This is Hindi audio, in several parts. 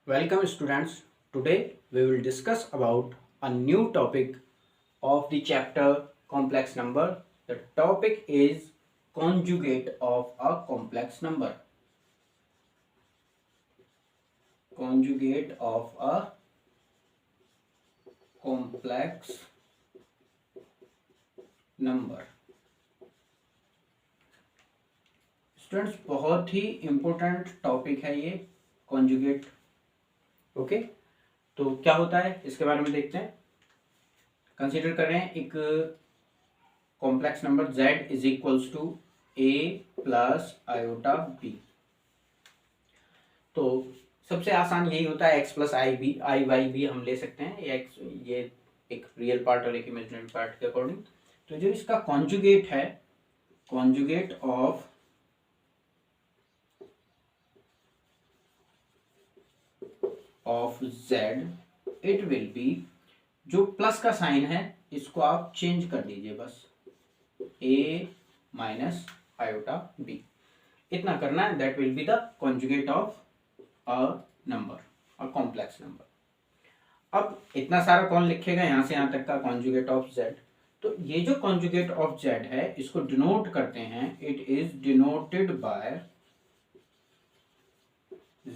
Welcome students. Today we will discuss about a new topic of the chapter complex number. The topic is conjugate of a complex number. Conjugate of a complex number. Students बहुत ही इम्पोर्टेंट टॉपिक है ये कॉन्जुगेट। ओके, तो क्या होता है इसके बारे में देखते हैं। कंसीडर कर रहे हैं एक complex number z is equals to a plus iota b। तो सबसे आसान यही होता है x प्लस आई वाई भी हम ले सकते हैं, ये एक रियल पार्ट और एक इमेजिनरी पार्ट के अकॉर्डिंग। तो जो इसका कॉन्जुगेट है, conjugate of z it will be, जो प्लस का साइन है इसको आप चेंज कर दीजिए, बस a माइनस आयोटा b, इतना करना है। That will be the conjugate of a number, a complex number. अब इतना सारा कौन लिखेगा, यहां से यहां तक का कॉन्जुगेट ऑफ z। तो ये जो कॉन्जुगेट ऑफ z है इसको डिनोट करते हैं, it is denoted by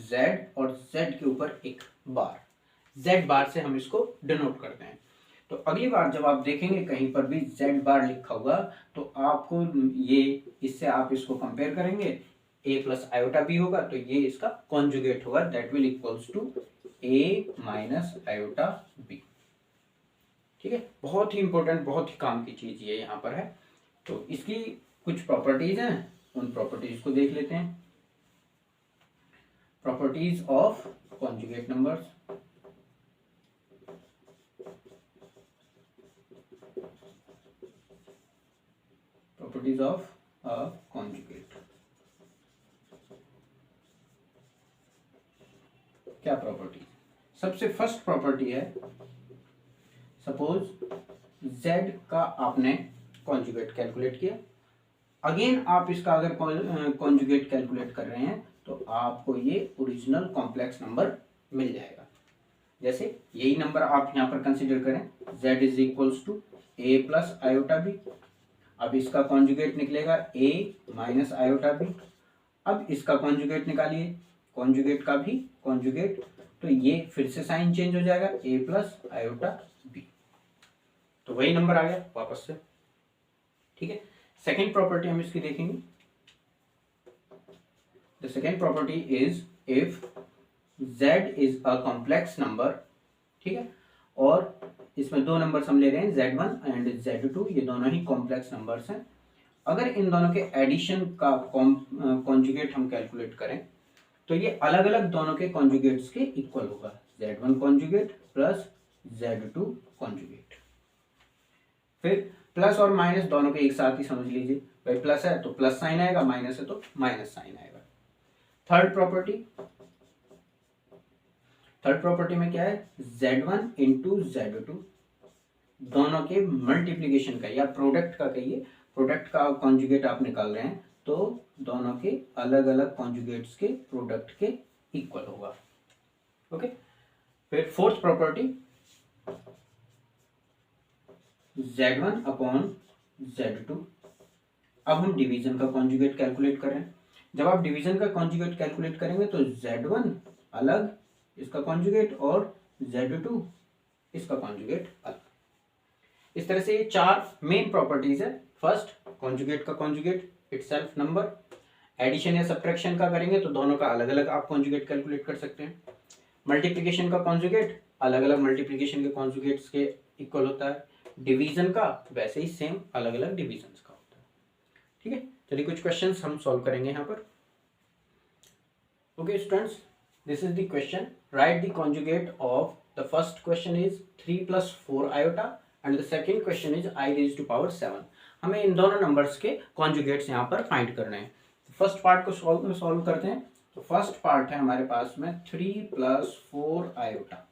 z और z के ऊपर एक बार, z बार से हम इसको डिनोट करते हैं। तो अगली बार जब आप देखेंगे कहीं पर भी z बार लिखा होगा तो आपको ये, इससे आप इसको कंपेयर करेंगे, a प्लस आयोटा b होगा तो ये इसका कॉन्जुगेट होगा, that will equals to a minus iota b। ठीक है, बहुत ही इंपॉर्टेंट, बहुत ही काम की चीज ये यहाँ पर है। तो इसकी कुछ प्रॉपर्टीज हैं, उन प्रॉपर्टीज को देख लेते हैं। Properties of conjugate numbers. Properties of a conjugate. क्या प्रॉपर्टी? सबसे फर्स्ट प्रॉपर्टी है, सपोज z का आपने कॉन्जुगेट कैलकुलेट किया, अगेन आप इसका अगर कॉन्जुगेट कैलकुलेट कर रहे हैं तो आपको ये ओरिजिनल कॉम्प्लेक्स नंबर मिल जाएगा। जैसे यही नंबर आप यहाँ पर कंसीडर करें, z is equals to a plus iota b। अब इसका कॉन्जुगेट निकलेगा a माइनस आयोटा b। अब इसका कॉन्जुगेट निकालिए, कॉन्जुगेट का भी कॉन्जुगेट, तो ये फिर से साइन चेंज हो जाएगा, a प्लस आयोटा b। तो वही नंबर आ गया वापस से। ठीक है, सेकेंड प्रॉपर्टी हम इसकी देखेंगे। The second property is if z is a complex number, ठीक है, और इसमें दो नंबर हम ले रहे हैं z1 एंड z2, ये दोनों ही कॉम्प्लेक्स नंबर्स हैं। अगर इन दोनों के एडिशन का कॉन्जुगेट हम कैलकुलेट करें तो ये अलग अलग दोनों के कॉन्जुगेट्स के इक्वल होगा, z1 conjugate plus z2 conjugate. फिर प्लस और माइनस दोनों के एक साथ ही समझ लीजिए, भाई प्लस है तो प्लस साइन आएगा, माइनस है तो माइनस साइन आएगा। थर्ड प्रॉपर्टी में क्या है, z1 इंटू z2, दोनों के मल्टीप्लीकेशन का या प्रोडक्ट का कहिए, प्रोडक्ट का कॉन्जुगेट आप निकाल रहे हैं तो दोनों के अलग अलग कॉन्जुगेट्स के प्रोडक्ट के इक्वल होगा। ओके, फिर fourth property, z1 upon z2। अब हम डिवीजन का कॉन्जुगेट कैलकुलेट कर रहे हैं। जब आप डिवीजन का कॉन्जुगेट कैलकुलेट करेंगे तो z1 अलग इसका कॉन्जुगेट और z2 इसका कॉन्जुगेट अलग। इस तरह से ये चार मेन प्रॉपर्टीज है। फर्स्ट, कॉन्जुगेट का कॉन्जुगेट इटसेल्फ नंबर। एडिशन या सब्ट्रैक्शन का करेंगे तो दोनों का अलग अलग आप कॉन्जुगेट कैलकुलेट कर सकते हैं। मल्टीप्लिकेशन का कॉन्जुगेट अलग अलग मल्टीप्लिकेशन के कॉन्जुगेट्स के इक्वल होता है। डिवीजन का वैसे ही सेम अलग अलग डिवीजन का होता है। ठीक है, चलिए कुछ क्वेश्चंस हम सॉल्व करेंगे यहाँ पर। Okay students, this is the question, write the conjugate of, the first question is 3 plus 4 iota and the second question is i raised to power 7। हमें इन दोनों नंबर्स के कॉन्जुगेट्स यहाँ पर फाइंड करने हैं। फर्स्ट पार्ट को सॉल्व करते हैं। तो फर्स्ट पार्ट है हमारे पास में 3 प्लस 4 आयोटा।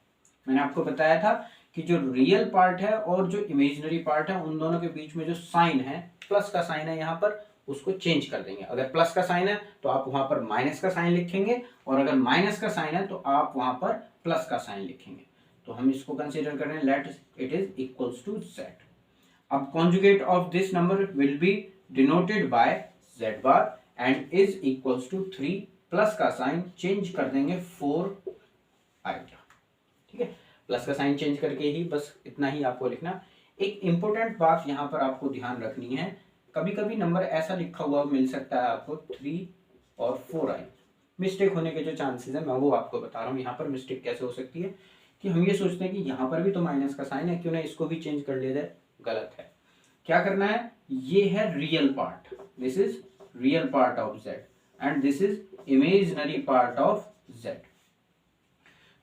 मैंने आपको बताया था कि जो रियल पार्ट है और जो इमेजिनरी पार्ट है उन दोनों के बीच में जो साइन है, प्लस का साइन है यहाँ पर, उसको चेंज कर देंगे। अगर प्लस का साइन है तो आप वहां पर माइनस का साइन लिखेंगे, और अगर माइनस का साइन है तो आप वहां पर प्लस का साइन लिखेंगे। तो हम इसको कंसीडर कर रहे हैं let it is equals to z। अब conjugate of this number will be denoted by z bar and is equals to 3, plus का साइन चेंज कर देंगे 4 आएगा। ठीक है, प्लस का साइन चेंज करके ही बस इतना ही आपको लिखना। एक इंपॉर्टेंट बात यहाँ पर आपको ध्यान रखनी है, कभी कभी नंबर ऐसा लिखा हुआ मिल सकता है आपको 3 और 4 आई, मिस्टेक होने के जो चांसेस है मैं वो आपको बता रहा हूँ। यहाँ पर मिस्टेक कैसे हो सकती है कि हम ये सोचते हैं कि यहाँ पर भी तो माइनस का साइन है, क्यों ना इसको भी चेंज कर लिया जाए। गलत है। क्या करना है, ये है real part, this is real part of z and this is imaginary part of z।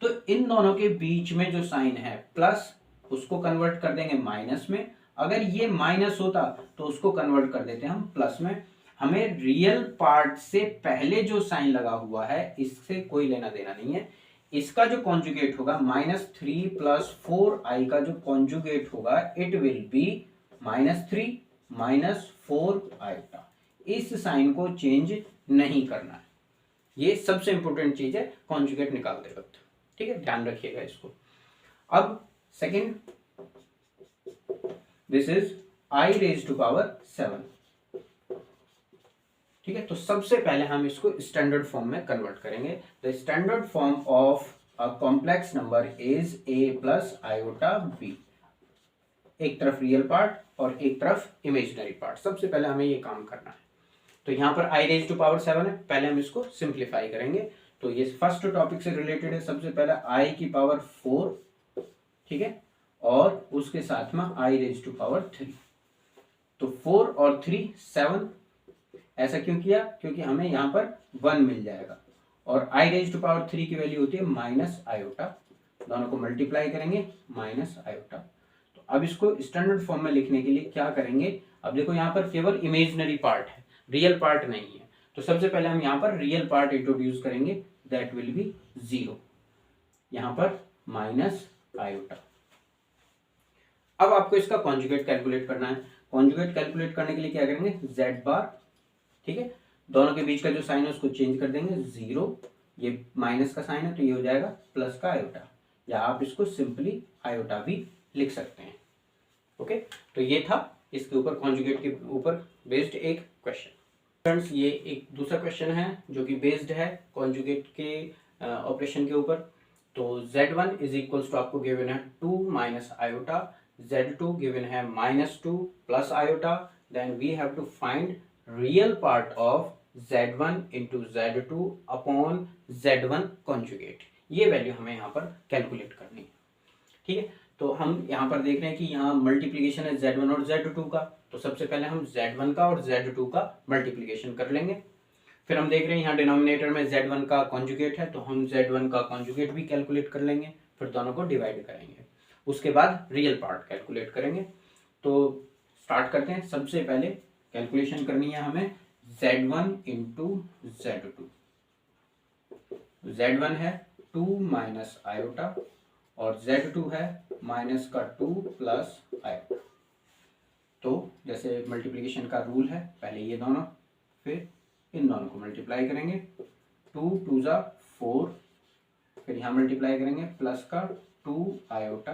तो इन दोनों के बीच में जो साइन है प्लस, उसको कन्वर्ट कर देंगे माइनस में। अगर ये माइनस होता तो उसको कन्वर्ट कर देते हैं हम प्लस में। हमें रियल पार्ट से पहले जो साइन लगा हुआ है इससे कोई लेना देना नहीं है। इसका जो कॉन्जुगेट होगा -3 + 4i का जो कॉन्जुगेट होगा इट विल बी -3 - 4 आइटा। इस साइन को चेंज नहीं करना है, ये सबसे इंपॉर्टेंट चीज है कॉन्जुगेट निकालते वक्त। ठीक है, ध्यान रखिएगा इसको। अब सेकंड, दिस इज i⁻⁷। ठीक है, तो सबसे पहले हम इसको स्टैंडर्ड फॉर्म में कन्वर्ट करेंगे। The standard form of a complex number is a + i/b। एक तरफ रियल पार्ट और एक तरफ इमेजिनरी पार्ट। सबसे पहले हमें ये काम करना है। तो यहाँ पर i⁻⁷ है, पहले हम इसको सिंप्लीफाई करेंगे। तो ये फर्स्ट टॉपिक से रिलेटेड है। सबसे पहले i⁻⁴, ठीक है, और उसके साथ में i⁻3। तो 4 और 3 7। ऐसा क्यों किया, क्योंकि हमें यहाँ पर 1 मिल जाएगा और i⁻3 की वैल्यू होती है -i। दोनों को मल्टीप्लाई करेंगे -i। तो अब इसको स्टैंडर्ड फॉर्म में लिखने के लिए क्या करेंगे, अब देखो यहाँ पर केवल इमेजिनरी पार्ट है, रियल पार्ट नहीं है। तो सबसे पहले हम यहाँ पर रियल पार्ट इंट्रोड्यूस करेंगे, दैट विल बी 0, यहाँ पर -i। अब आपको इसका कॉन्जुगेट कैलकुलेट करना है। कॉन्जुगेट कैलकुलेट करने के लिए क्या करेंगे, z बार, ठीक है, दोनों के बीच का जो साइन है उसको चेंज कर देंगे 0, ये माइनस का साइन है तो ये हो जाएगा प्लस का आयोटा, या आप इसको सिंपली आयोटा भी लिख सकते हैं। ओके, तो ये था इसके ऊपर कॉन्जुगेट के ऊपर बेस्ड एक क्वेश्चन। फ्रेंड्स, ये एक दूसरा क्वेश्चन है जो कि बेस्ड है कॉन्जुगेट के ऑपरेशन के ऊपर। तो z1 इज इक्वल्स टू आपको गिवन है 2 - आयोटा, z2 गिवन है -2 + iota. Then we have to find real part of z1 × z2 upon z1 conjugate. ये वैल्यू हमें यहाँ पर कैलकुलेट करनी है। ठीक है, तो हम यहाँ पर देख रहे हैं कि यहाँ मल्टीप्लीकेशन है z1 और z2 का। तो सबसे पहले हम z1 का और z2 का मल्टीप्लीकेशन कर लेंगे। फिर हम देख रहे हैं यहाँ डिनोमिनेटर में z1 का कॉन्जुगेट है, तो हम z1 का कॉन्जुगेट भी कैलकुलेट कर लेंगे। फिर दोनों को डिवाइड करेंगे, उसके बाद रियल पार्ट कैलकुलेट करेंगे। तो स्टार्ट करते हैं। सबसे पहले कैलकुलेशन करनी है हमें z1 × z2। z1 है 2 - आयोटा और z2 है -2 + आयोटा। तो जैसे मल्टीप्लिकेशन का रूल है, पहले ये दोनों फिर इन दोनों को मल्टीप्लाई करेंगे, 2 × 2 = 4, फिर यहाँ मल्टीप्लाई करेंगे प्लस का 2 आयोटा,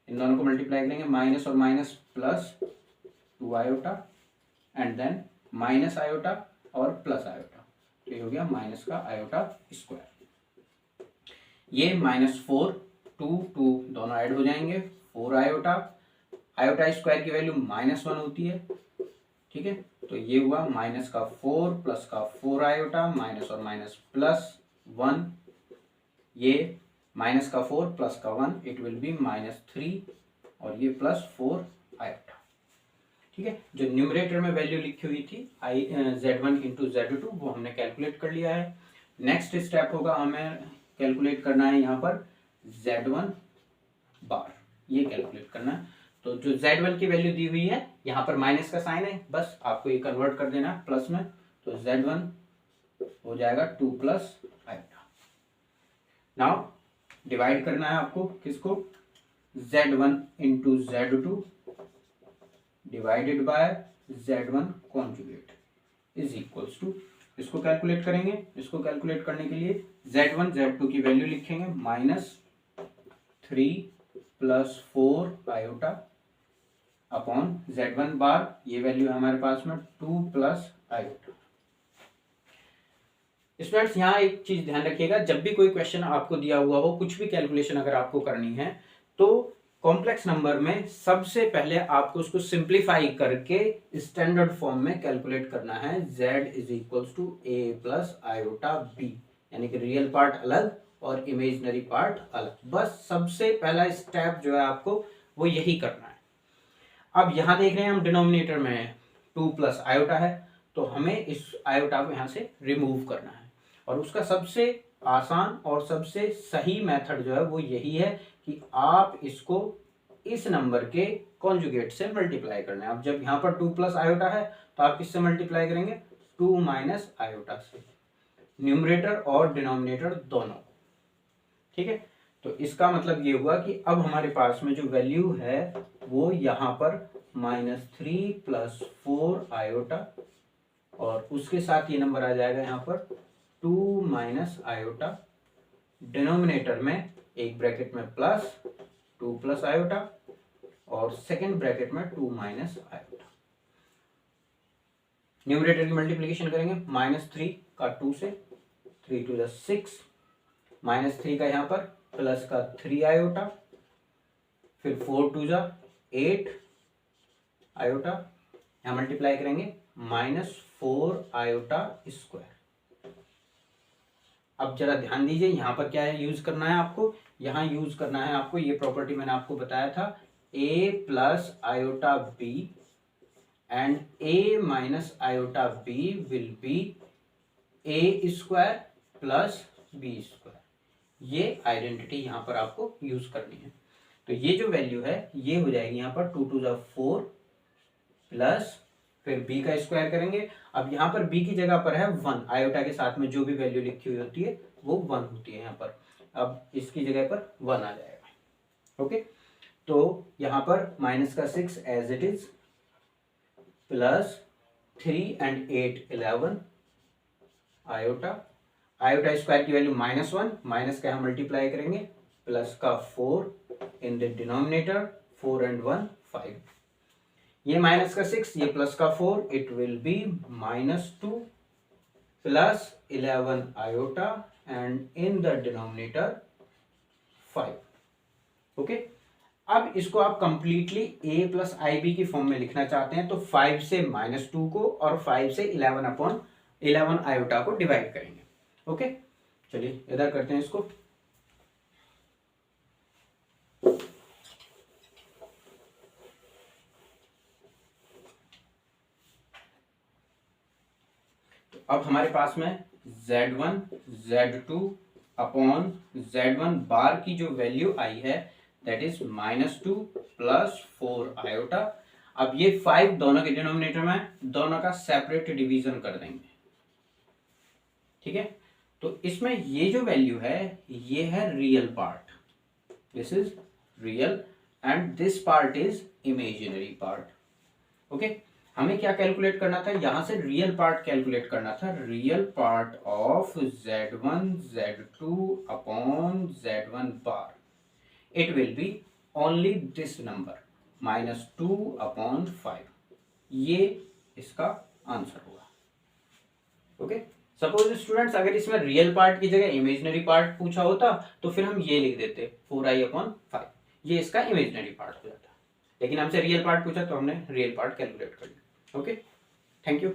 इन दोनों को मल्टीप्लाई करेंगे माइनस और minus plus 2 iota and then minus iota और प्लस आयोटा, तो ये हो गया माइनस का आयोटा स्क्वायर। ये -4 2 2 दोनों ऐड हो जाएंगे, 4 आयोटा, आयोटा स्क्वायर की वैल्यू -1 होती है। ठीक है, तो ये हुआ -4 प्लस का 4 आयोटा, माइनस और माइनस प्लस 1, ये -4 प्लस का 1 इट विल बी -3 और ये +4 आयोटा। ठीक है, जो न्यूमरेटर में वैल्यू लिखी हुई थी z1 × z2 वो हमने कैलकुलेट कर लिया है। नेक्स्ट स्टेप होगा, हमें कैलकुलेट करना है यहाँ पर z1 बार, ये कैलकुलेट करना है। तो जो z1 की वैल्यू दी हुई है, यहाँ पर माइनस का साइन है, बस आपको ये कन्वर्ट कर देना है प्लस में। तो z1 हो जाएगा 2 + आयोटा। नाउ डिवाइड करना है आपको किसको, z1 × z2 divided by z1 conjugate. Is equals to, इसको कैलकुलेट करेंगे। इसको कैलकुलेट करने के लिए Z1 Z2 की वैल्यू लिखेंगे, -3 + 4 आयोटा अपॉन Z1 बार, ये वैल्यू है हमारे पास में 2 + आयोटा। स्टूडेंट्स यहाँ एक चीज ध्यान रखिएगा, जब भी कोई क्वेश्चन आपको दिया हुआ हो, कुछ भी कैलकुलेशन अगर आपको करनी है, तो कॉम्प्लेक्स नंबर में सबसे पहले आपको उसको सिंप्लीफाई करके स्टैंडर्ड फॉर्म में कैलकुलेट करना है। z = a + आयोटा b, यानी कि रियल पार्ट अलग और इमेजिनरी पार्ट अलग। बस सबसे पहला स्टेप जो है आपको वो यही करना है। अब यहाँ देख रहे हैं हम डिनोमिनेटर में 2 + आयोटा है, तो हमें इस आयोटा को यहाँ से रिमूव करना है, और उसका सबसे आसान और सबसे सही मेथड जो है वो यही है कि आप इसको इस नंबर के कॉन्जुगेट से मल्टीप्लाई करना है। अब जब यहाँ पर 2 + आयोटा है तो आप किससे मल्टीप्लाई करेंगे, 2 - आयोटा से, न्यूमरेटर और डिनोमिनेटर दोनों। ठीक है, तो इसका मतलब ये हुआ कि अब हमारे पास में जो वैल्यू है वो यहाँ पर -3 + 4 आयोटा, और उसके साथ ये नंबर आ जाएगा यहाँ पर 2 - आयोटा, डिनोमिनेटर में एक ब्रैकेट में प्लस 2 + आयोटा और सेकेंड ब्रैकेट में 2 - आयोटा। न्यूमरेटर की मल्टीप्लिकेशन करेंगे, -3 का 2 से, 3 × 6, -3 का यहाँ पर प्लस का 3 आयोटा, फिर 4 × 8 आयोटा, यहाँ मल्टीप्लाई करेंगे -4 आयोटा स्क्वायर। अब जरा ध्यान दीजिए, यहाँ पर क्या है यूज करना है आपको, यहाँ यूज करना है आपको ये प्रॉपर्टी मैंने आपको बताया था, a + iota b and a - iota b will be a² + b²। ये आइडेंटिटी यहाँ पर आपको यूज करनी है। तो ये जो वैल्यू है ये हो जाएगी यहाँ पर 2 × 4 प्लस, फिर b का स्क्वायर करेंगे। अब यहाँ पर b की जगह पर है 1, आयोटा के साथ में जो भी वैल्यू लिखी हुई होती है वो 1 होती है यहाँ पर, अब इसकी जगह पर 1 आ जाएगा। ओके, तो यहाँ पर -6 as it is, plus 3 and 8 11 iota, iota square की वैल्यू -1, माइनस का हम मल्टीप्लाई करेंगे, प्लस का 4 इन द डिनोमिनेटर, 4 and 1 5, ये -6, ये प्लस का 4, it will be -2 plus 11 iota and in the denominator 5। Okay, अब इसको आप कंप्लीटली a + ib की फॉर्म में लिखना चाहते हैं तो 5 से -2 को और 5 से 11 आयोटा को डिवाइड करेंगे। ओके, चलिए इधर करते हैं इसको। अब हमारे पास में Z1 Z2 अपॉन Z1 बार की जो वैल्यू आई है दैट इज -2 + 4 आयोटा। अब ये 5 दोनों के डिनोमिनेटर में, दोनों का सेपरेट डिवीजन कर देंगे। ठीक है, तो इसमें ये जो वैल्यू है ये है real part, this is real and this part is imaginary part. Okay, हमें क्या कैलकुलेट करना था, यहां से रियल पार्ट कैलकुलेट करना था, real part of Z1 Z2 upon Z1 bar, it will be only this number -2/5, ये इसका आंसर होगा। ओके, सपोज स्टूडेंट्स अगर इसमें रियल पार्ट की जगह इमेजिनरी पार्ट पूछा होता तो फिर हम ये लिख देते 4i/5, ये इसका इमेजिनरी पार्ट हो जाता, लेकिन हमसे रियल पार्ट पूछा तो हमने रियल पार्ट कैलकुलेट कर लिया। Okay, thank you.